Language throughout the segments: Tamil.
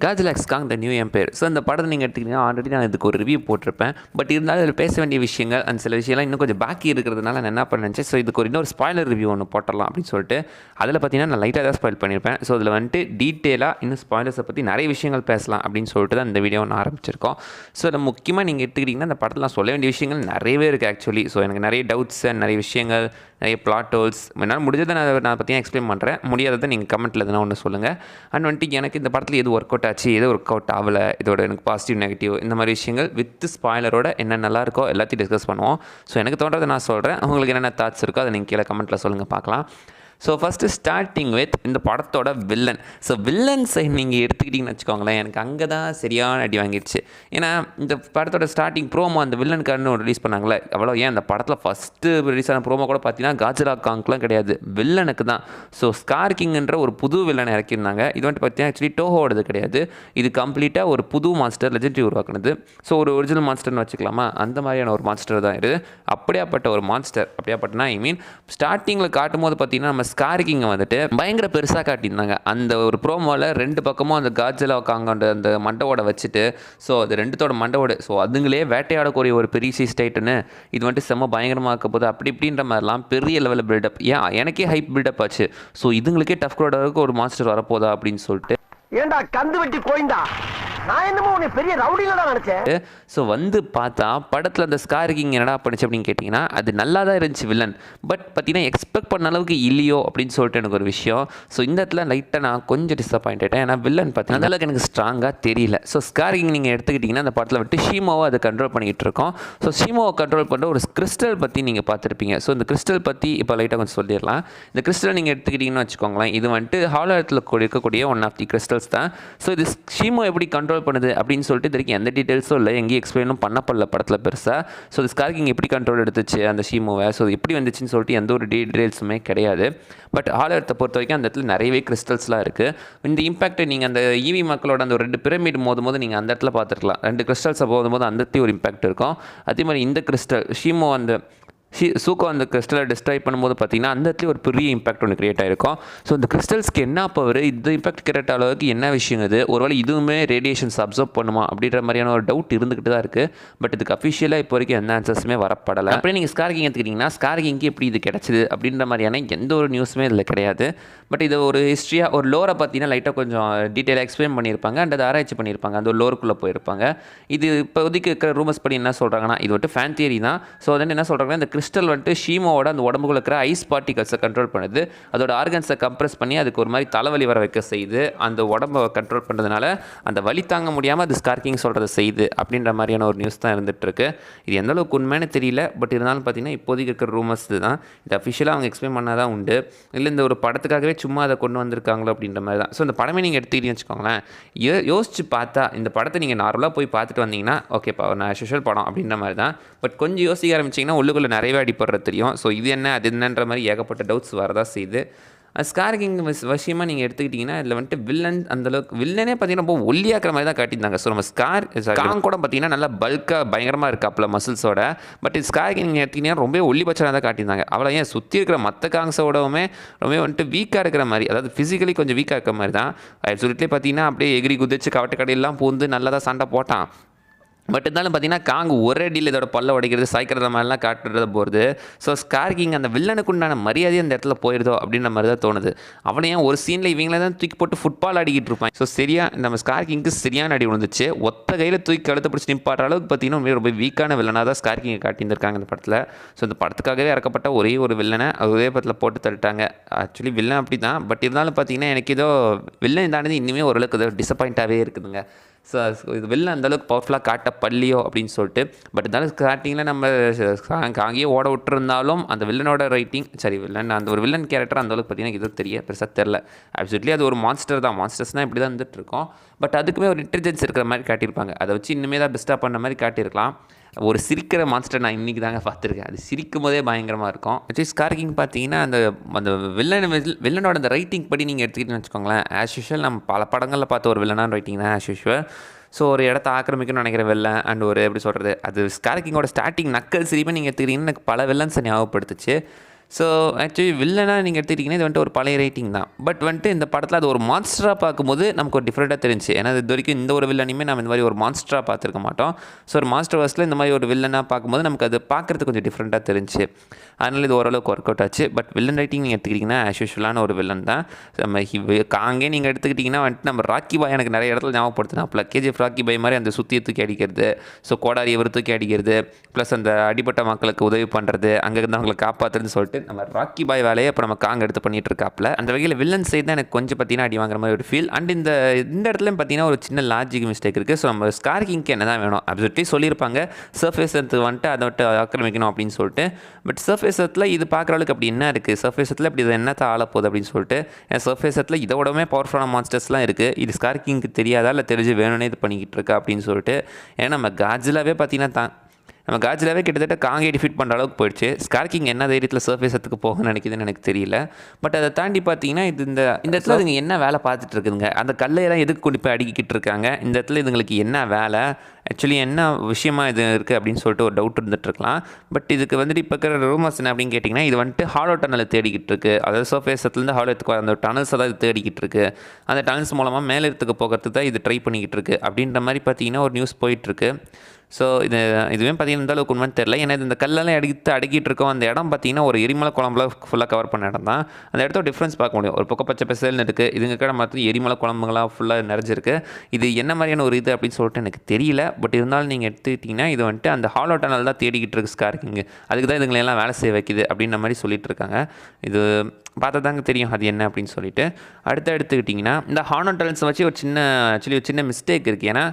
காஜில் x Kong the new empire. So இந்த படத்தை நீங்கள் எடுத்துக்கிட்டீங்கன்னா ஆல்ரெடி நான் இதுக்கு ஒரு ரிவ்யூ போட்டிருப்பேன். பட் இருந்தாலும் இதில் பேச வேண்டிய விஷயங்கள் அண்ட் சில விஷயம்லாம் இன்னும் கொஞ்சம் பாக்கி இருக்கிறதுனால நான் என்ன பண்ணேன், ஸோ இதுக்கு ஒரு இன்னொரு ஸ்பாய்லர் ரிவ்யூ ஒன்று போட்டலாம் அப்படின்னு சொல்லிட்டு அதில் பார்த்தீங்கன்னா நான் லைட்டாக தான் ஸ்பாயில் பண்ணியிருப்பேன். ஸோ அதில் வந்துட்டு டீட்டெயிலாக இன்னும் ஸ்பாய்லர்ஸை பற்றி நிறைய விஷயங்கள் பேசலாம் அப்படின்னு சொல்லிட்டு தான் இந்த வீடியோ ஒன்று ஆரம்பிச்சிருக்கோம். ஸோ அதில் முக்கியமாக நீங்கள் எடுத்துக்கிட்டிங்கன்னா அந்த படத்தில் நான் சொல்ல வேண்டிய விஷயங்கள் நிறையவே இருக்குது ஆக்சுவலி. ஸோ எனக்கு நிறைய டவுட்ஸ் அண்ட் நிறைய விஷயங்கள், நிறைய பிளாட் ஹோல்ஸ், என்னால் முடிஞ்சதை நான் பற்றி எக்ஸ்பிளைன் பண்ணுறேன். முடியாததை நீங்கள் கமெண்ட்டில் எதனா ஒன்று சொல்லுங்கள். அண்ட் வந்துட்டு எனக்கு இந்த படத்தில் எது ஒர்க் அவுட் ஆச்சு, எது ஒர்க் அவுட் ஆகலை, இதோட எனக்கு பாசிட்டிவ் நெகட்டிவ் இந்த மாதிரி விஷயங்கள் வித் ஸ்பாய்லரோட என்ன நல்லா இருக்கோ எல்லாத்தையும் டிஸ்கஸ் பண்ணுவோம். ஸோ எனக்கு தோன்றதை நான் சொல்கிறேன். உங்களுக்கு என்னென்ன தாட்ஸ் இருக்கோ அதை நீங்கள் கீழே கமெண்ட்டில் சொல்லுங்கள், பார்க்கலாம். ஸோ ஃபஸ்ட்டு ஸ்டார்டிங் வித் இந்த படத்தோட வில்லன். ஸோ வில்லன்ஸை நீங்கள் எடுத்துக்கிட்டிங்கன்னு வச்சுக்கோங்களேன், எனக்கு அங்கே தான் சரியான அடி வாங்கிடுச்சு. ஏன்னா இந்த படத்தோட ஸ்டார்டிங் ப்ரோமோ அந்த வில்லன் கார்டுன்னு ரிலீஸ் பண்ணாங்களே, அவ்வளோ ஏன் அந்த படத்தில் ஃபஸ்ட்டு ரிலீஸ் ஆன ப்ரோமோ கூட பார்த்தீங்கன்னா காஜிலா காங்க்லாம் கிடையாது, வில்லனுக்கு தான். ஸோ ஸ்கார் கிங்ன்ற ஒரு புது வில்லனை இறக்கியிருந்தாங்க. இது வந்துட்டு பார்த்தீங்கன்னா ஆக்சுவலி டோஹோடது கிடையாது, இது கம்ப்ளீட்டாக ஒரு புது மாஸ்டர் லெஜெண்டரி உருவாக்குனது. ஸோ ஒரு ஒரிஜினல் மாஸ்டர்னு வச்சுக்கலாமா, அந்த மாதிரியான ஒரு மாஸ்டர் தான் இது. அப்படியாப்பட்ட ஒரு மாஸ்டர், அப்படியாப்பட்டனா ஐ மீன் ஸ்டார்டிங்கில் காட்டும் போது பார்த்தீங்கன்னா நம்ம ஸ்கார் கிங்கை வந்துட்டு பயங்கர பெருசாக காட்டியிருந்தாங்க. அந்த ஒரு ப்ரோமோவில் ரெண்டு பக்கமும் அந்த காஜிலா காங்கோட அந்த மண்டவோட வச்சுட்டு, ஸோ அது ரெண்டுத்தோட மண்டவோட, ஸோ அதுங்களே வேட்டையாடக்கூடிய ஒரு பெரிய சீஸ்டைட்டுன்னு இது வந்துட்டு செம்ம பயங்கரமாக இருக்க போது அப்படி இப்படின்ற மாதிரிலாம் பெரிய லெவலில் பில்டப். ஏன் எனக்கே ஹைப் பில்டப் ஆச்சு. ஸோ இதுங்களுக்கே டஃப் க்ரௌடாக ஒரு மாஸ்டர் வரப்போதா அப்படின்னு சொல்லிட்டு. ஏண்டா கந்து வெட்டி கோயந்தா, நான் என்னமோ உன்னை பெரிய ரவுடில தான் நினைச்சேன். ஸோ வந்து பார்த்தா படத்தில் அந்த ஸ்கார் கிங் என்னடா பண்ணுச்சு அப்படின்னு கேட்டிங்கன்னா அது நல்லா தான் இருந்துச்சு வில்லன். பட் பார்த்தீங்கன்னா எக்ஸ்பெக்ட் பண்ண அளவுக்கு இல்லையோ அப்படின்னு சொல்லிட்டு எனக்கு ஒரு விஷயம். ஸோ இந்த இடத்துல லைட்டாக நான் கொஞ்சம் டிசப்பாயிண்ட் ஆகிட்டேன். ஏன்னா வில்லன் பார்த்தீங்கன்னா அந்த அளவுக்கு எனக்கு ஸ்ட்ராங்காக தெரியல. ஸோ ஸ்கார் கிங் நீங்கள் எடுத்துக்கிட்டிங்கன்னா அந்த படத்தில் விட்டு ஷீமோவை அதை கண்ட்ரோல் பண்ணிகிட்டு இருக்கோம். ஸோ ஷீமோவை கண்ட்ரோல் பண்ணுற ஒரு கிறிஸ்டல் பற்றி நீங்கள் பார்த்துருப்பீங்க. ஸோ இந்த கிறிஸ்டல் பற்றி இப்போ லைட்டாக கொஞ்சம் சொல்லிடலாம். இந்த கிறிஸ்டல் நீங்கள் எடுத்துக்கிட்டிங்கன்னு வச்சுக்கோங்களேன், இது வந்துட்டு ஹாலோரத்தில் இருக்கக்கூடிய ஒன் ஆஃப் தி கிறிஸ்டல்ஸ் தான். ஸோ இது ஷீமோ எப்படி கண்ட்ரோல் பண்ணுது அப்படின்னு சொல்லிட்டு இது வரைக்கும் எந்த டீட்டெயில்ஸும் இல்லை, எங்கேயும் எக்ஸ்பிளைனும் பண்ணப்படல படத்தில் பெருசாக. ஸோ இது ஸ்கார் கிங் எப்படி கண்ட்ரோல் எடுத்துச்சு அந்த ஷீமோவை, ஸோ எப்படி வந்துச்சுன்னு சொல்லிட்டு எந்த ஒரு டீட்டெயில்ஸுமே கிடையாது. பட் ஹாலோரத்தை பொறுத்த வரைக்கும் அந்த இடத்துல நிறையவே கிறிஸ்டல்ஸ்லாம் இருக்குது. இந்த இம்பாக்டை நீங்கள் அந்த ஈவி மக்களோட அந்த ஒரு 2 பிரமிட் மோதும் நீங்கள் அந்த இடத்துல பார்த்துருக்கலாம். 2 கிறிஸ்டல்ஸை போதும்போது அந்த இடத்துல ஒரு இம்பாக்ட் இருக்கும். அதே மாதிரி இந்த கிறிஸ்டல் ஷீமோ அந்த சூக்கோ அந்த கிறிஸ்டலை டிஸ்ட்ராய் பண்ணும்போது பார்த்தீங்கன்னா அந்த இடத்துல ஒரு பெரிய இம்பாக்ட் ஒன்று கிரியேட் ஆகிருக்கும். ஸோ இந்த கிறிஸ்டல்ஸ்க்கு என்ன பவர், இந்த இம்பாக்ட் கிரியேட் அளவுக்கு என்ன விஷயம் இது, ஒருவேளை இதுவுமே ரேடியேஷன்ஸ் அப்சர்வ் பண்ணுமா அப்படின்ற மாதிரியான ஒரு டவுட் இருந்துக்கிட்டு தான் இருக்குது. பட் இதுக்கு அஃபிஷியலாக இப்போ வரைக்கும் எந்த ஆன்சர்ஸுமே வரப்படலை. அப்படியே நீங்கள் ஸ்கார் கிங் எடுத்துக்கிட்டிங்கன்னா ஸ்கார் கிங்க்கு எப்படி இது கிடச்சிது அப்படின்ற மாதிரியான எந்த ஒரு நியூஸுமே இதில் கிடையாது. பட் இது ஒரு ஹிஸ்ட்ரியாக ஒரு லோரை பார்த்தீங்கன்னா லைட்டாக கொஞ்சம் டீட்டெயிலாக எக்ஸ்பிளைன் பண்ணியிருப்பாங்க அண்ட் அதை ஆராய்ச்சி பண்ணியிருப்பாங்க, அந்த ஒரு லோருக்குள்ளே போயிருப்பாங்க. இது இப்போதைக்கு இருக்கிற ரூமர்ஸ் படி என்ன சொல்கிறாங்கன்னா இது வந்துட்டு ஃபேன் தியரி தான். ஸோ வந்து என்ன சொல்கிறாங்கன்னா இந்த கிறிஸ்டல் வந்துட்டு ஷீமோவோட அந்த உடம்புக்குள்ள இருக்கிற ஐஸ் பார்ட்டிகல்ஸை கண்ட்ரோல் பண்ணுது, அதோட ஆர்கன்ஸை கம்ப்ரெஸ் பண்ணி அதுக்கு ஒரு மாதிரி தலைவலி வர வைக்க செய்யுது. அந்த உடம்பை கண்ட்ரோல் பண்ணுறதுனால அந்த வலி தாங்க முடியாமல் அது ஸ்கார் கிங் சொல்கிறத செய்யுது அப்படின்ற மாதிரியான ஒரு நியூஸ் தான் இருந்துகிட்ருக்கு. இது எந்த அளவுக்கு உண்மைன்னு தெரியல. பட் இருந்தாலும் பார்த்தீங்கன்னா இப்போதைக்கு இருக்கிற ரூமர்ஸ் தான். இது அஃபிஷியலாக அவங்க எக்ஸ்பிளைன் பண்ணால் தான் உண்டு, இல்லை இந்த ஒரு படத்துக்காகவே சும்மா அதை கொண்டு வந்திருக்காங்களோ அப்படின்ற மாதிரி தான். ஸோ இந்த படமே நீங்கள் எடுத்துக்கிட்டீங்கன்னு வச்சுக்கோங்களேன், யோசிச்சு பார்த்தா இந்த படத்தை நீங்கள் நார்மலாக போய் பார்த்துட்டு வந்தீங்கன்னா ஓகேப்பா நான் ஸ்பெஷல் படம் அப்படின்ற மாதிரி தான். பட் கொஞ்சம் யோசிக்க ஆரம்பிச்சிங்கன்னா உள்ளுக்குள்ளே நிறையவே அடிப்படுறது தெரியும். ஸோ இது என்ன அது என்னன்ற மாதிரி ஏகப்பட்ட டவுட்ஸ் வரதான் செய்யுது. ஸ்கார் கிங் விஷயமாக நீங்கள் எடுத்துக்கிட்டிங்கன்னா இதில் வந்துட்டு வில்லன் அந்தளவுக்கு வில்லனே பார்த்தீங்கன்னா ரொம்ப ஒல்லியாக்குற மாதிரி தான் காட்டியிருந்தாங்க. ஸோ நம்ம காங் கூட பார்த்தீங்கன்னா நல்லா பல்காக பயங்கரமாக இருக்காப்புல மசில்ஸோட. பட் ஸ்கார் கிங் எடுத்திங்கன்னா ரொம்ப ஒல்லி பட்சமாக தான் காட்டியிருந்தாங்க. அவ்வளோ ஏன் சுற்றி இருக்கிற மற்ற காங்ஸோடவுமே ரொம்ப வந்துட்டு வீக்காக இருக்கிற மாதிரி, அதாவது ஃபிசிக்கலி கொஞ்சம் வீக்காக இருக்கிற மாதிரி தான். சொல்லிட்டு பார்த்தீங்கன்னா அப்படியே எகிரி குதிச்சு கவட்டை கடையெல்லாம் பூந்து நல்லா தான் சண்டை போட்டான். பட் இருந்தாலும் பார்த்தீங்கன்னா காங் ஒரே அடியில் இதோட பல்ல உடைக்கிறது சாய்க்கிறது மாதிரிலாம் காட்டுறது போகிறது. ஸோ ஸ்கார் கிங் அந்த வில்லனுக்கு உண்டான மரியாதையை அந்த இடத்துல போயிருதோ அப்படின்ற மாதிரி தான் தோணுது. அவனை ஏன் ஒரு சீனில் இவங்கள தான் தூக்கி போட்டு ஃபுட்பால் ஆடிக்கிட்டு இருப்பாங்க. ஸோ நம்ம ஸ்கார் கிங்க்கு சரியான அடி விழுந்துச்சு. ஒத்த கையில் தூக்கி கழுத்தை பிடிச்சி நிப்பாடுற அளவுக்கு பார்த்தீங்கன்னா ரொம்ப வீக்கான வில்லனாக தான் ஸ்கார் கிங்கை காட்டியிருந்திருக்காங்க இந்த படத்தில். ஸோ இந்த படத்துக்காகவே இறக்கப்பட்ட ஒரே ஒரு வில்லனை ஒரே படத்தில் போட்டு தள்ளிட்டாங்க. ஆக்சுவலி வில்லன் அப்படி தான். பட் இருந்தாலும் பார்த்தீங்கன்னா எனக்கு ஏதோ வில்லன் தானது இன்னுமே ஓரளவுக்கு ஏதோ டிசப்பாயிண்ட்டாகவே இருக்குதுங்க. ஸோ இது வெளில அந்தளவுக்கு பவர்ஃபுல்லாக காட்டப்படலையோ அப்படின்னு சொல்லிட்டு. பட் இருந்தாலும் ஸ்டார்டிங்கில் நம்ம காங்கியே ஓட விட்டுருந்தாலும் அந்த வில்லனோட ரைட்டிங் வில்லன் அந்த ஒரு வில்லன் கேரக்டர் அந்தளவுக்கு பார்த்தீங்கன்னா எதுவும் பெருசாக தெரில. ஆப்சுவலி அது ஒரு மான்ஸ்டர் தான், மான்ஸ்டர்ஸ் தான் இப்படி தான் வந்துட்டுருக்கோம். பட் அதுக்குமே ஒரு இன்டெலிஜென்ஸ் இருக்கிற மாதிரி காட்டியிருப்பாங்க. அதை வச்சு இன்னுமே தான் பெஸ்ட்டாக பண்ண மாதிரி காட்டியிருக்கலாம். ஒரு சிரிக்கிற மான்ஸ்டர் நான் இன்றைக்கி தாங்க பார்த்துருக்கேன். அது சிரிக்கும் போதே பயங்கரமாக இருக்கும். ஆக்சுவலி ஸ்கார் கிங் பார்த்தீங்கன்னா அந்த வில்லனோட அந்த ரைட்டிங் படி நீங்கள் எடுத்துக்கிட்டீங்கன்னு வச்சுக்கோங்களேன், ஆஸ் யூஷுவல் நம்ம பல படங்களில் பார்த்த ஒரு வில்லனான ரைட்டிங் தான் ஆஸ் யூஷுவல். ஸோ ஒரு இடத்த ஆக்கிரமிக்கணும்னு நினைக்கிற வில்லன் அண்ட் ஒரு எப்படி சொல்கிறது, அது ஸ்கார் கிங்கோட ஸ்டார்டிங் நக்கல் சிரிப்பை நீங்கள் எடுத்துக்கிட்டிங்கன்னா எனக்கு பல வில்லன்ஸை ஞாபகப்படுத்துச்சு. ஸோ ஆக்சுவலி வில்லனா நீங்கள் எடுத்துக்கிட்டிங்கன்னா இது வந்துட்டு ஒரு பழைய ரைட்டிங் தான். பட் வந்துட்டு இந்த படத்தில் அது ஒரு மான்ஸ்டராக பார்க்கும்போது நமக்கு ஒரு டிஃப்ரெண்ட்டாக தெரிஞ்சு. ஏன்னா இது வரைக்கும் இந்த ஒரு வில்லனையுமே நம்ம இந்த மாதிரி ஒரு மான்ஸ்டராக பார்த்துருக்க மாட்டோம். ஸோ ஒரு மாஸ்டர் வர்ஸில் இந்த மாதிரி ஒரு வில்லனாக பார்க்கும்போது நமக்கு அது பார்க்குறதுக்கு கொஞ்சம் டிஃப்ரெண்ட்டாக தெரிஞ்சு. அதனால் இது ஓரளவுக்கு ஒர்க் அவுட் ஆச்சு. பட் வில்லன் ரைட்டிங் நீங்கள் எடுத்துக்கிட்டிங்கன்னா ஆஸ் யூஷுவலான ஒரு வில்லன் தான். நம்ம காங்கே நீங்கள் எடுத்துக்கிட்டிங்கன்னா வந்துட்டு நம்ம ராக்கி பாய் எனக்கு நிறைய இடத்துல ஞாபகப்படுத்தினாப்புல. கேஜிஎஃப் ராக்கி பாய் மாதிரி அந்த சுற்றியை தூக்கி அடிக்கிறது, ஸோ கோடாரி எவர் தூக்கி அடிக்கிறது, ப்ளஸ் அந்த அடிப்பட்ட மக்களுக்கு உதவி பண்ணுறது, அங்கே இருந்து அவங்களை காப்பாற்றுறதுன்னு சொல்லிட்டு நம்ம ராக்கி பாய் வேலையை இப்போ நம்ம காங்க எடுத்து பண்ணிட்டு இருக்காப்புல. அந்த வகையில் வில்லன் சைடு தான் எனக்கு கொஞ்சம் பார்த்தீங்கன்னா அடி வாங்குற மாதிரி ஒரு ஃபீல். அண்ட் இந்த இடத்துலையும் பார்த்தீங்கன்னா ஒரு சின்ன லாஜிக் மிஸ்டேக் இருக்குது. ஸோ நம்ம ஸ்கார் கிங்க்கு என்ன தான் வேணும் அப்சல்யூட்லி சொல்லியிருப்பாங்க, சர்ஃபேஸ் எடுத்து வந்துட்டு அதை விட்டு ஆக்கிரமிக்கணும் அப்படின்னு சொல்லிட்டு. பட் சர்ஃபேஸ் இடத்துல இது பார்க்குற அளவுக்கு அப்படி என்ன இருக்குது, சர்ஃபேஸ் இடத்துல இப்படி இது என்னத்தை ஆள போகுது அப்படின்னு சொல்லிட்டு. ஏன் சர்ஃபேஸ் இடத்துல இதோடவே பவர்ஃபுல்லான மான்ஸ்டர்ஸ்லாம் இருக்குது, இது ஸ்கார் கிங்க்கு தெரியாதா இல்லை தெரிஞ்சு வேணும்னே இது பண்ணிக்கிட்டு இருக்கா அப்படின்னு சொல்லிட்டு. ஏன்னா நம்ம காஜிலாவே பார்த்தீங்கன்னா நம்ம காஜிலாவே கிட்டத்தட்ட காங்கே டிஃபீட் பண்ணுற அளவுக்கு போயிடுச்சு. ஸ்கார் கிங் என்ன தைரியத்தில் சர்ஃபேஸத்துக்கு போக நினைக்குதுன்னு எனக்கு தெரியல. பட் அதை தாண்டி பார்த்தீங்கன்னா இது இந்த இடத்துல இதுங்க என்ன வேலை பார்த்துட்டு இருக்குதுங்க, அந்த கல்லையெல்லாம் எதுக்கு கொண்டு போய் அடிக்கிட்டு இருக்காங்க, இந்த இடத்துல இதுங்களுக்கு என்ன வேலை, ஆக்சுவலி என்ன விஷயமா இது இருக்குது அப்படின்னு சொல்லிட்டு ஒரு டவுட் இருந்துகிட்ருக்கலாம். பட் இதுக்கு வந்துட்டு இப்போ இருக்கிற ரூமர்ஸ் என்ன அப்படின்னு கேட்டிங்கன்னா இது வந்துட்டு ஹாலோ டனலை தேடிக்கிட்டு இருக்குது. அதாவது சர்ஃபேஸத்துலேருந்து ஹாலோத்துக்கு அந்த டனல்ஸை தான் இது தேடிக்கிட்டு இருக்குது. அந்த டனல்ஸ் மூலமாக மேலே இடத்துக்கு போகிறதுக்கு தான் இது ட்ரை பண்ணிக்கிட்டு இருக்குது அப்படின்ற மாதிரி பார்த்தீங்கன்னா ஒரு நியூஸ் போயிட்டுருக்கு. ஸோ இதுவே பார்த்தீங்கன்னா இந்த அளவுக்கு உண்மைன்னு தெரியல. ஏன்னா இந்த கல்லெல்லாம் அடிக்கிட்டு இருக்கோம் அந்த இடம் பார்த்தீங்கன்னா ஒரு எரிமலை குழம்புல ஃபுல்லாக கவர் பண்ண இடம் தான். அந்த இடத்தோட டிஃப்ரென்ஸ் பார்க்க முடியும். ஒரு பக்கம் பச்சை பசேல்னு இருக்குது, இதுங்க கடை மாற்றி எரிமலை குழம்புங்களாம் ஃபுல்லாக நிறைஞ்சிருக்கு. இது என்ன மாதிரியான ஒரு இது அப்படின்னு சொல்லிட்டு எனக்கு தெரியல. பட் இருந்தாலும் நீங்கள் எடுத்துக்கிட்டிங்கன்னா இது வந்துட்டு அந்த ஹாலோ டனல் தான் தேடிக்கிட்டு இருக்கு ஸ்கார் கிங், அதுக்கு தான் இதுங்களெல்லாம் வேலை செய்ய வைக்குது அப்படின்ற மாதிரி சொல்லிட்டு இருக்காங்க. இது பார்த்தா தாங்க தெரியும் அது என்ன அப்படின்னு சொல்லிட்டு. அடுத்து எடுத்துக்கிட்டிங்கன்னா இந்த ஹாலோ டனல்ஸை வச்சு ஒரு சின்ன மிஸ்டேக் இருக்குது. ஏன்னா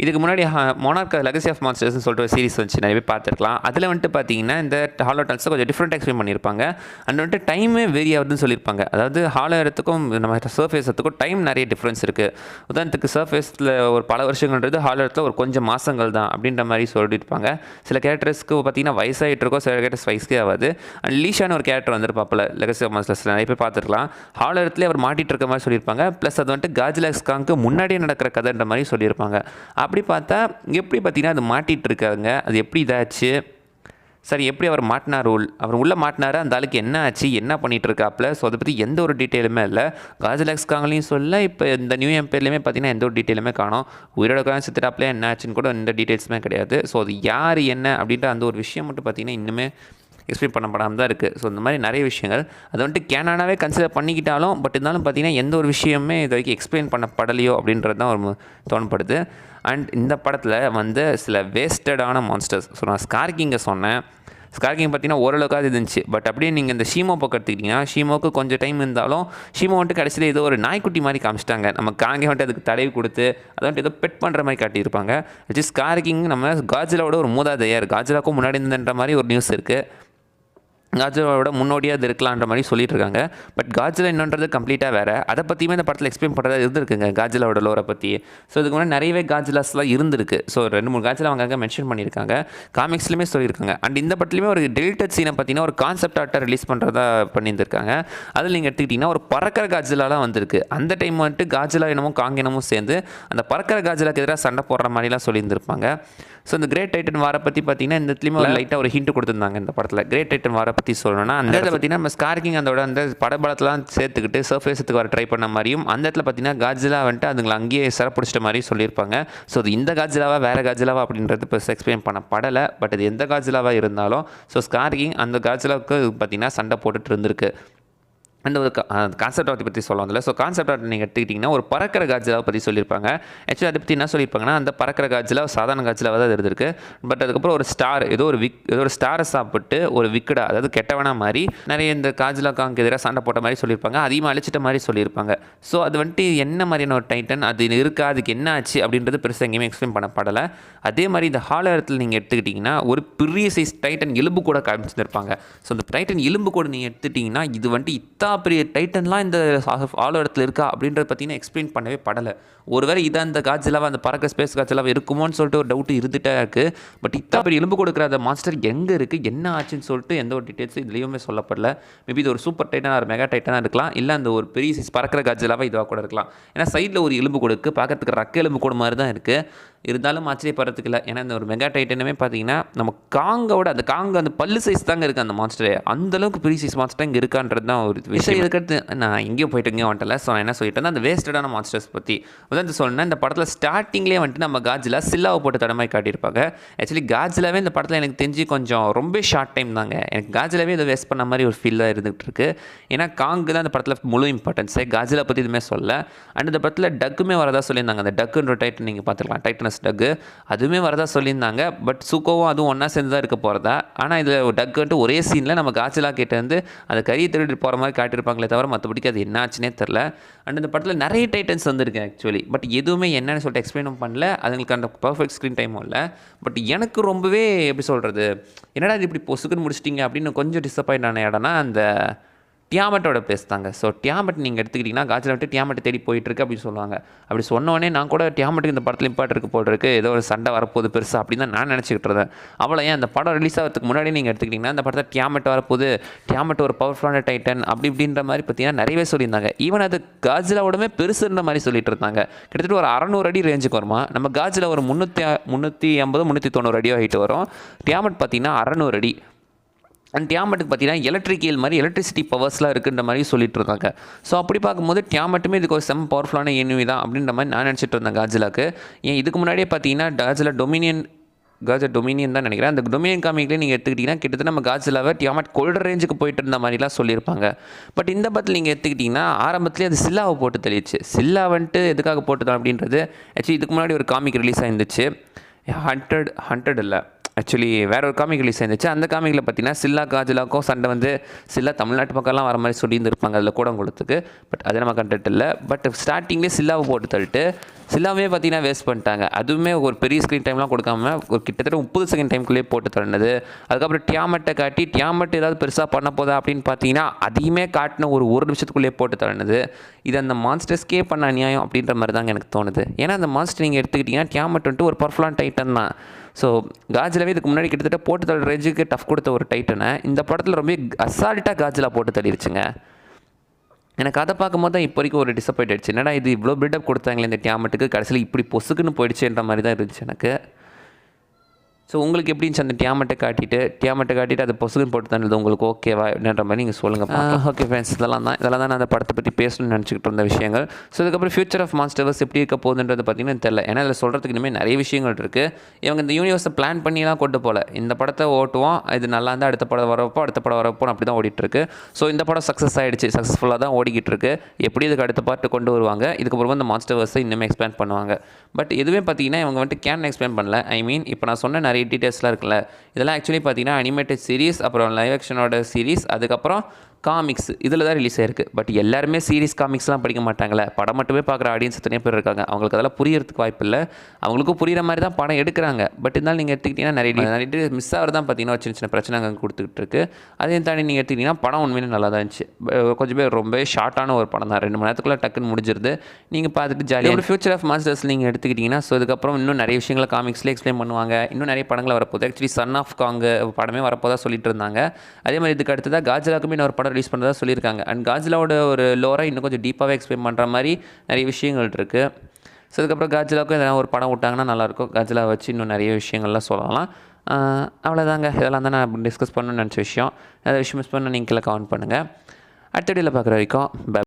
இதுக்கு முன்னாடி மொனார்க் லெகசி ஆஃப் மான்ஸ்டர்ஸ்னு சொல்லிட்டு ஒரு சீரிஸ் வந்துச்சு, நிறைய பேர் பார்த்துருக்கலாம். அதில் வந்துட்டு பார்த்தீங்கன்னா இந்த ஹாலோ டனல்ஸை கொஞ்சம் டிஃப்ரெண்ட் எக்ஸ்பிளைன் பண்ணியிருப்பாங்க. அண்ட் வந்துட்டு டைமே வேரி ஆகுதுன்னு சொல்லியிருப்பாங்க. அதாவது ஹாலோ இடத்துக்கும் நம்ம சர்ஃபேஸத்துக்கும் டைம் நிறைய டிஃப்ரென்ஸ் இருக்குது. உதாரணத்துக்கு சர்ஃபேஸில் ஒரு பல வருஷங்கள்ன்றது ஹாலோ இடத்துல ஒரு கொஞ்சம் மாதங்கள் தான் அப்படின்ற மாதிரி சொல்லியிருப்பாங்க. சில கேரக்டர்ஸ்க்கு பார்த்தீங்கன்னா வயசாகிட்டு இருக்கோம், சில கேரக்டர்ஸ் வயசுக்கே ஆகாது. அண்ட் லீஷான ஒரு கேரக்டர் வந்துருப்பாப்பில் லெகசி ஆஃப் மான்ஸ்டர்ஸில் நிறைய பேர் பார்த்துருக்கலாம். ஹாலோ இடத்துல அவர் மாட்டிகிட்டு இருக்க மாதிரி சொல்லியிருப்பாங்க. ப்ளஸ் அது வந்துட்டு காஜிலாக்ஸ் காங்க்கு முன்னாடியே நடக்கிற கதைன்ற மாதிரி சொல்லியிருப்பாங்க. அப்படி பார்த்தா எப்படி பார்த்தீங்கன்னா அது மாட்டிகிட்டு இருக்காங்க, அது எப்படி இதாச்சு, சரி எப்படி அவர் மாட்டினார், அவர் உள்ளே மாட்டினார், அந்த ஆளுக்கு என்ன ஆச்சு, என்ன பண்ணிகிட்டு இருக்காப்புல. ஸோ அதை பற்றி எந்த ஒரு டீட்டெயிலுமே இல்லை. காஜிலாக்ஸ் காங்களையும் சொல்ல, இப்போ இந்த நியூ எம்பையர்லேயுமே பார்த்தீங்கன்னா எந்த ஒரு டீட்டெயிலுமே காணும். உயிரோட காலம் சித்திராப்பில் என்ன ஆச்சுன்னு கூட எந்த டீட்டெயில்ஸுமே கிடையாது. ஸோ அது யார் என்ன அப்படின்ற அந்த ஒரு விஷயம் மட்டும் பார்த்தீங்கன்னா இன்னுமே எக்ஸ்பிளைன் பண்ணப்படாமல் தான் இருக்குது. ஸோ இந்த மாதிரி நிறைய விஷயங்கள் அது வந்துட்டு கேனானாவே கன்சிடர் பண்ணிக்கிட்டாலும் பட் இருந்தாலும் பார்த்தீங்கன்னா எந்த ஒரு விஷயமே இது வரைக்கும் எக்ஸ்பிளைன் பண்ணப்படலையோ அப்படின்றது தான் ஒரு தோணப்படுது. அண்ட் இந்த படத்தில் வந்து சில வேஸ்டடான மான்ஸ்டர்ஸ். ஸோ நான் ஸ்கார் கிங்கை சொன்னேன், ஸ்கார் கிங் பார்த்தீங்கன்னா ஓரளவுக்காக இருந்துச்சு. பட் அப்படியே நீங்கள் இந்த ஷீமோ பக்கம் எடுத்துக்கிட்டிங்கன்னா ஷீமோக்கு கொஞ்சம் டைம் இருந்தாலும் ஷீமோ வந்துட்டு கடைசியில் ஏதோ ஒரு நாய்க்குட்டி மாதிரி காமிச்சிட்டாங்க. நம்ம காங்கே வந்துட்டு அதுக்கு தடவி கொடுத்து அதை வந்துட்டு ஏதோ பெட் பண்ணுற மாதிரி காட்டியிருப்பாங்க. ஆக்சுவலி ஸ்கார் கிங் நம்ம காஜிலாவோட ஒரு மூதாதையர், காஜிலாவுக்கும் முன்னாடி இருந்தன்ற மாதிரி ஒரு நியூஸ் இருக்குது. காஜிலாவோட முன்னோடியாக அது இருக்கலான்ற மாதிரி சொல்லிட்டு இருக்காங்க. பட் காஜிலா என்னன்றது கம்ப்ளீட்டாக வேறு. அதை பற்றியுமே இந்த படத்தில் எக்ஸ்பிளைன் பண்ணுறதா இருந்திருக்குங்க காஜிலாவோட லோரை பற்றி. ஸோ இதுக்கு முன்னாடி நிறையவே காஜிலாஸ்லாம் இருந்திருக்கு. ஸோ 2-3 காஜிலா அவங்க மென்ஷன் பண்ணியிருக்காங்க, காமிக்ஸ்லையுமே சொல்லியிருக்காங்க. அண்ட் இந்த படத்துலையுமே ஒரு டெலிட்டட் சீனை பார்த்தீங்கன்னா ஒரு கான்செப்ட் ஆர்ட்டை ரிலீஸ் பண்ணுறதா பண்ணியிருந்திருக்காங்க. அதில் நீங்கள் எடுத்துக்கிட்டிங்கன்னா ஒரு பறக்கிற காஜிலாலாம் வந்திருக்கு. அந்த டைம் வந்துட்டு காஜிலா என்னமும் காங் என்னமும் சேர்ந்து அந்த பறக்கிற காஜிலாக்கு எதிராக சண்டை போடுற மாதிரிலாம் சொல்லியிருந்திருப்பாங்க. ஸோ இந்த கிரேட் டைட்டன் வாரை பற்றி பார்த்தீங்கன்னா இந்த இடத்துலையுமே ஒரு லைட்டாக ஒரு ஹிண்ட் கொடுத்துருந்தாங்க இந்த படத்தில். கிரேட் டைட்டன் வாரை பற்றி சொல்லணும்னா அந்த இடத்துல பார்த்தீங்கன்னா நம்ம ஸ்கார் கிங் அந்த படபலத்தெல்லாம் சேர்த்துக்கிட்டு சர்ஃபேஸுக்கு வர ட்ரை பண்ண மாதிரியும், அந்த இடத்துல பார்த்தீங்கன்னா காஜிலா வந்துட்டு அதுங்களை அங்கேயே சிறப்பிடிச்சிட்ட மாதிரி சொல்லியிருப்பாங்க. ஸோ அது இந்த காஜிலாவா வேறு காஜிலாவா அப்படின்றது இப்போ எக்ஸ்பிளைன் பண்ண படலை. பட் அது எந்த காஜிலாவாக இருந்தாலும் ஸோ ஸ்கார் கிங் அந்த காஜிலாவுக்கு பார்த்தீங்கன்னா சண்டை போட்டுட்டு இருந்திருக்கு. அண்ட் ஒரு கான்செப்ட் ஆர்ட் பற்றி சொல்லுவாங்கல்ல. ஸோ கான்செப்ட் ஆர்ட் நீங்கள் எடுத்துக்கிட்டிங்கன்னா ஒரு பறக்கிற காஜிலாவை பற்றி சொல்லியிருப்பாங்க. ஆக்சுவலி அதை பற்றி என்ன சொல்லியிருப்பாங்கன்னா அந்த பறக்கிற காஜிலா சாதாரண காஜிலாவாக தான் இருந்திருக்கு. பட் அதுக்கப்புறம் ஒரு ஸ்டார் ஏதோ ஒரு ஸ்டாரை சாப்பிட்டு ஒரு விக்கடா, அதாவது கெட்டவனா மாதிரி நிறைய இந்த காஜிலா காங்க்கு எதிராக சண்டை போட்ட மாதிரி சொல்லியிருப்பாங்க, அதிகமாக அழிச்சிட்ட மாதிரி சொல்லியிருப்பாங்க. ஸோ அது வந்துட்டு என்ன மாதிரியான ஒரு டைட்டன், அது இருக்கா, அதுக்கு என்ன ஆச்சு அப்படின்றது பெருசாக எங்கேயுமே எக்ஸ்பிளைன் பண்ணப்படலை. அதே மாதிரி இந்த ஹாலோ இடத்துல நீங்கள் எடுத்துக்கிட்டிங்கன்னா ஒரு பெரிய சைஸ் டைட்டன் எலும்பு கூட காமிச்சிருப்பாங்க. ஸோ இந்த டைட்டன் எலும்பு கூட நீங்கள் எடுத்துட்டிங்கன்னா இது வந்துட்டு பெரிய டைட்டன்லாம் இந்த ஹாலோ இடத்துல இருக்கா அப்படின்றத பார்த்தீங்கன்னா எக்ஸ்பிளைன் பண்ணவே படலை. ஒருவேளை இதான் இந்த காஜிலாவா அந்த பறக்க ஸ்பேஸ் காஜிலாவா இருக்குமோன்னு சொல்லிட்டு ஒரு டவுட் இருந்துகிட்டே இருக்குது. பட் பெரிய எலும்பு கொடுக்குற அந்த மான்ஸ்டர் எங்கே இருக்குது, என்ன ஆச்சுன்னு சொல்லிட்டு எந்த ஒரு டீட்டெயில்ஸும் இதுலேயுமே சொல்லப்படல. மேபி இது ஒரு சூப்பர் டைட்டனாக ஒரு மெகா டைட்டனாக இருக்கலாம், இல்லை அந்த ஒரு பெரிய சைஸ் பறக்கிற காஜிலாவாக இதுவாக கூட இருக்கலாம். ஏன்னா சைடில் ஒரு எலும்பு கொடுக்கு பார்க்கறதுக்கு ரக்க எலும்பு கூட மாதிரி தான் இருக்குது. இருந்தாலும் ஆச்சரியப்படுறதுக்கு இல்லை. ஏன்னா இந்த ஒரு மெகா டைட்டனுமே பார்த்தீங்கன்னா நம்ம காங்கோட அந்த காங்க அந்த பல்லு சைஸ் தாங்க இருக்குது அந்த மான்ஸ்டரே. அந்தளவுக்கு பெரிய சைஸ் மான்ஸ்டர் இங்கே இருக்கான்றது தான் ஒரு விஷயம். இதுக்கடுத்து நான் எங்கேயும் போயிட்டு எங்கேயும் வந்துட்டல. ஸோ நான் என்ன சொல்லிட்டேன், அந்த வேஸ்டடான மான்ஸ்டர்ஸ் பற்றி உதாரணத்து சொன்னேன். இந்த படத்தில் ஸ்டார்டிங்லேயே வந்துட்டு நம்ம காஜிலா சில்லாவை போட்டு தடமாய் காட்டியிருப்பாங்க. ஆக்சுவலி காஜிலாவே இந்த படத்தில் எனக்கு தெரிஞ்சு கொஞ்சம் ரொம்ப ஷார்ட் டைம் தாங்க. எனக்கு காஜிலாவே இதை வேஸ்ட் பண்ண மாதிரி ஒரு ஃபீலாக இருந்துகிட்டு இருக்கு. ஏன்னா காங்கு தான் இந்த படத்தில் முழு இம்பார்ட்டன்ஸே, காஜிலா பற்றி எதுவுமே சொல்ல. அண்ட் இந்த படத்தில் டக்குமே வரதா சொல்லியிருந்தாங்க. அந்த டக்குன்ற டைட்டன் நீங்கள் பார்த்துக்கலாம், டைட்டனஸ் டக்கு அதுவுமே வரதா சொல்லியிருந்தாங்க. பட் சூக்கோவும் அதுவும் ஒன்றா சேர்ந்து தான் இருக்க போகிறதா. ஆனால் இதில் டக்குன்ட்டு ஒரே சீனில் நம்ம காஜிலா கிட்ட வந்து அந்த கறியை திருட்டு போகிற மாதிரி காட்டியிருப்பாங்களே தவிர மற்றபடிக்கு அது என்ன ஆச்சுன்னே தெரில. அண்ட் இந்த படத்தில் நிறைய டைட்டன்ஸ் வந்துருக்கு ஆக்சுவலி. பட் எதுவுமே என்னன்னு சொல்லிட்டு எக்ஸ்பிளைனும் பண்ணல, அதுங்களுக்கு அந்த பர்ஃபெக்ட் ஸ்க்ரீன் டைமும் இல்லை. பட் எனக்கு ரொம்பவே எப்படி சொல்கிறது, என்னடா இது இப்படி பொசுக்குன்னு முடிச்சிட்டிங்க அப்படின்னு கொஞ்சம் டிசப்பாயிண்ட் ஆன இடம்னா அந்த டியாமட்டோட பிளேஸ் தாங்க. ஸோ டியாமட் நீங்கள் எடுத்துக்கிட்டிங்கன்னா காஜிலா விட்டு டியாமட்டை தேடி போயிட்டுருக்கு அப்படின்னு சொல்லுவாங்க. அப்படி சொன்னோடனே நான் கூட டியாமட்டுக்கு இந்த படத்தில் இம்பார்ட் இருக்குது போல் இருக்குது, ஏதோ ஒரு சண்டை வரப்போகுது பெருசாக அப்படின்னு தான் நான் நினச்சிக்கிட்டு இருந்தேன். அவ்வளோ ஏன் அந்த படம் ரிலீஸ் ஆகிறதுக்கு முன்னாடி நீங்கள் எடுத்துக்கிட்டிங்கன்னா இந்த படத்தில் டியாமட் வரப்போகுது, டியாமட் ஒரு பவர்ஃபுல்லான டைட்டன் அப்படி இப்படின்ற மாதிரி பார்த்தீங்கன்னா நிறையவே சொல்லியிருந்தாங்க. ஈவன் அது காஜிலாவோடமே பெருசுன்ற மாதிரி சொல்லிட்டு இருந்தாங்க. கிட்டத்தட்ட ஒரு 600 அடி ரேஞ்சுக்கு வருமா. நம்ம காஜிலா ஒரு 350 390 அடியோ ஹைட்டு வரும். டியாமட் பார்த்தீங்கன்னா 600 அடி. அண்ட் டியாமட்டுக்கு பார்த்தீங்கன்னா எலக்ட்ரிக்கல் மாதிரி எலக்ட்ரிசிட்டி பவர்ஸ்லாம் இருக்குன்ற மாதிரி சொல்லிட்டு இருந்தாங்க. ஸோ அப்படி பார்க்கும்போது டியாமட்டுமே இதுக்கு ஒரு செம்ம பவர்ஃபுல்லான எனிமி தான் அப்படின்ற மாதிரி நான் நினச்சிட்டு இருந்தேன் காஜிலாக்கு. ஏன் இதுக்கு முன்னாடியே பார்த்தீங்கன்னா காஜிலா டொமினியன் தான் நினைக்கிறேன். அந்த டொமினியன் காமிக்லேயே நீங்கள் எடுத்துக்கிட்டிங்கன்னா கிட்டத்தட்ட நம்ம காஜிலாவை டியாமட் கொல்ற ரேஞ்சுக்கு போயிட்டு இருந்த மாதிரிலாம் சொல்லியிருப்பாங்க. பட் இந்த படத்தில் நீங்கள் எடுத்துக்கிட்டிங்கன்னா ஆரம்பத்துலேயே அது சில்லாவை போட்டு தெளிச்சு. சில்லா வந்துட்டு எதுக்காக போட்டுதான் அப்படின்றது ஆக்சுவலி இதுக்கு முன்னாடி ஒரு காமிக் ரிலீஸ் ஆயிருந்துச்சு. ஹண்ட்ரட் இல்லை, ஆக்சுவலி வேறு ஒரு காமிக் ரிலீஸ் ஆயிருந்துச்சு. அந்த காமிக்கில் பார்த்தீங்கன்னா சில்லா காஜிலாக்கும் சண்டை வந்து சில்லா தமிழ்நாட்டு பக்கம்லாம் வர மாதிரி சொல்லியிருந்துருப்பாங்க அதில் கூடங்குளத்துக்கு. பட் அது நம்ம கண்டென்ட் இல்லை. பட் ஸ்டார்டிங்லேயே சில்லாவை போட்டு தள்ளிட்டு சில்லாவே பார்த்தீங்கன்னா வேஸ்ட் பண்ணிட்டாங்க. அதுவுமே ஒரு பெரிய ஸ்க்ரீன் டைம்லாம் கொடுக்காம ஒரு கிட்டத்தட்ட 30 செகண்ட் டைம்குள்ளேயே போட்டு தள்ளினது. அதுக்கப்புறம் டியாமட்டை காட்டி டியாமட் ஏதாவது பெருசாக பண்ண போதா அப்படின்னு பார்த்தீங்கன்னா அதையுமே காட்டின ஒரு நிமிஷத்துக்குள்ளேயே போட்டு தள்ளினது. இது அந்த மான்ஸ்டர்ஸ்க்கே பண்ண அநியாயம் அப்படின்ற மாதிரி தாங்க எனக்கு தோணுது. ஏன்னா அந்த மான்ஸ்டர் நீங்கள் எடுத்துக்கிட்டிங்கன்னா டியாமட் வந்துட்டு ஒரு பவர்ஃபுல்லான டைட்டன் தான். ஸோ காஜிலாவே இதுக்கு முன்னாடி கிட்டத்தட்ட போட்டு தள்ள ரேஞ்சுக்கு டஃப் கொடுத்த ஒரு டைட்டனை இந்த படத்தில் ரொம்ப அசால்ட்டாக காஜிலா போட்டு தள்ளிடுச்சுங்க. எனக்கு அதை பார்க்கும்போது தான் இப்போ வரைக்கும் ஒரு டிசப்பாயிண்ட் ஆயிடுச்சு. என்னடா இது இவ்வளோ பில்டப் கொடுத்தாங்களே இந்த டியாமட்டுக்கு, கடைசியில் இப்படி பொசுக்குன்னு போயிடுச்சுன்ற மாதிரி தான் இருந்துச்சு எனக்கு. ஸோ உங்களுக்கு எப்படி இருந்துச்சு அந்த டியாமட்டை காட்டிட்டு அது பொசுக்குன்னு போட்டு தந்தது உங்களுக்கு ஓகேவா என்னன்ற மாதிரி நீங்கள் சொல்லுங்கள். ஓகே ஃப்ரெண்ட்ஸ், இதெல்லாம் தான் நான் அந்த படத்தை பற்றி பேசணும்னு நினச்சிக்கிட்டு இருந்த விஷயங்கள். ஸோ இதுக்கப்புறம் ஃபியூச்சர் ஆஃப் மான்ஸ்டர்ஸ் எப்படி இருக்க போகுதுன்றது பார்த்தீங்கன்னா தெரியல. ஏன்னா அதில் சொல்கிறதுக்கு இனிமேல் நிறைய விஷயங்கள் இருக்குது. இவங்க இந்த யூனிவர்ஸை பிளான் பண்ணிலாம் கொண்டு போகல. இந்த படத்தை ஓட்டுவோம், இது நல்லா இருந்தால் அடுத்த படம் வரப்போ அப்படி தான் ஓடிட்டுருக்கு. ஸோ இந்த படம் சக்ஸஸ் ஆகிடுச்சு, சக்ஸஸ்ஃபுல்லாக தான் ஓடிக்கிட்டு இருக்கு. எப்படி இதுக்கு அடுத்த பார்ட்டு கொண்டு வருவாங்க, இதுக்கப்புறம் இந்த மான்ஸ்டர்ஸை இன்னுமே எக்ஸ்பிளைன் பண்ணுவாங்க. பட் எதுவுமே பார்த்தீங்கன்னா இவங்க வந்துட்டு எக்ஸ்பிளைன் பண்ணல. ஐ மீன் இப்போ நான் சொன்ன நிறைய டீட்டெயில்ஸ்லாம் இருக்குல்ல, இதெல்லாம் ஆக்சுவலி பார்த்தீங்கன்னா அனிமேட்டட் சீரிஸ், அப்புறம் லைவ் ஆக்ஷனோட சீரிஸ், அதுக்கப்புறம் காமிக்ஸ் இதில் தான் ரிலீஸ் ஆயிருக்கு. பட் எல்லாருமே சீரிஸ் காமிக்ஸ்லாம் படிக்க மாட்டாங்களே, படம் மட்டுமே பார்க்குற ஆடியன்ஸ் எத்தனையோ பேர் இருக்காங்க. அவங்களுக்கு அதெல்லாம் புரியறதுக்கு வாய்ப்பு இல்லை. அவங்களுக்கும் புரிகிற மாதிரி தான் படம் எடுக்கிறாங்க. பட் இருந்தாலும் நீங்கள் எடுத்துக்கிட்டிங்கன்னா நிறைய மிஸ் ஆகிறது தான் பார்த்தீங்கன்னா சின்ன சின்ன பிரச்சனை அங்கே கொடுத்துக்கிட்டு இருக்கு. அதையும் தாண்டி நீங்கள் எடுத்துக்கிட்டிங்கன்னா படம் உண்மையிலே நல்லா தான் இருந்துச்சு. கொஞ்சம் பேர் ரொம்ப ஷார்ட்டான ஒரு படம் தான், 2 மணி நேரத்துக்குள்ளே டக்குன்னு முடிஞ்சிருது. நீங்கள் பார்த்துட்டு ஜாலியாக ஒரு ஃபியூச்சர் ஆஃப் மான்ஸ்டர்ஸ் நீங்கள் எடுத்துக்கிட்டிங்கன்னா ஸோ இதுக்கப்புறம் இன்னும் நிறைய விஷயங்களை காமிக்ஸ்லேயே எக்ஸ்பிளைன் பண்ணுவாங்க. இன்னும் நிறைய படங்கள் வரப்போகுது. ஆக்சுவலி சன் ஆஃப் காங்கு படமே வரப்போதா சொல்லிட்டு இருந்தாங்க. அதே மாதிரி இதுக்கு அடுத்ததாக காஜிலாக்குமே இன்னொரு படம் ரிலீஸ் பண்ணுறதா சொல்லியிருக்காங்க. அண்ட் காஜிலாவோட ஒரு லோரை இன்னும் கொஞ்சம் டீப்பாகவே எக்ஸ்பிளைன் பண்ணுற மாதிரி நிறைய விஷயங்கள் இருக்குது. ஸோ அதுக்கப்புறம் காஜிலாவுக்கும் எதனா ஒரு படம் விட்டாங்கன்னா நல்லாயிருக்கும். காஜிலா வச்சு இன்னும் நிறைய விஷயங்கள்லாம் சொல்லலாம். அவ்வளோதாங்க, இதெல்லாம் தான் நான் டிஸ்கஸ் பண்ணணும்னு நினச்ச விஷயம். ஏதாவது விஷயம் மிஸ் பண்ணால் நீங்கள் கீழே கமெண்ட் பண்ணுங்கள். அடுத்த வீடியோவில் பார்க்குற வரைக்கும் பை.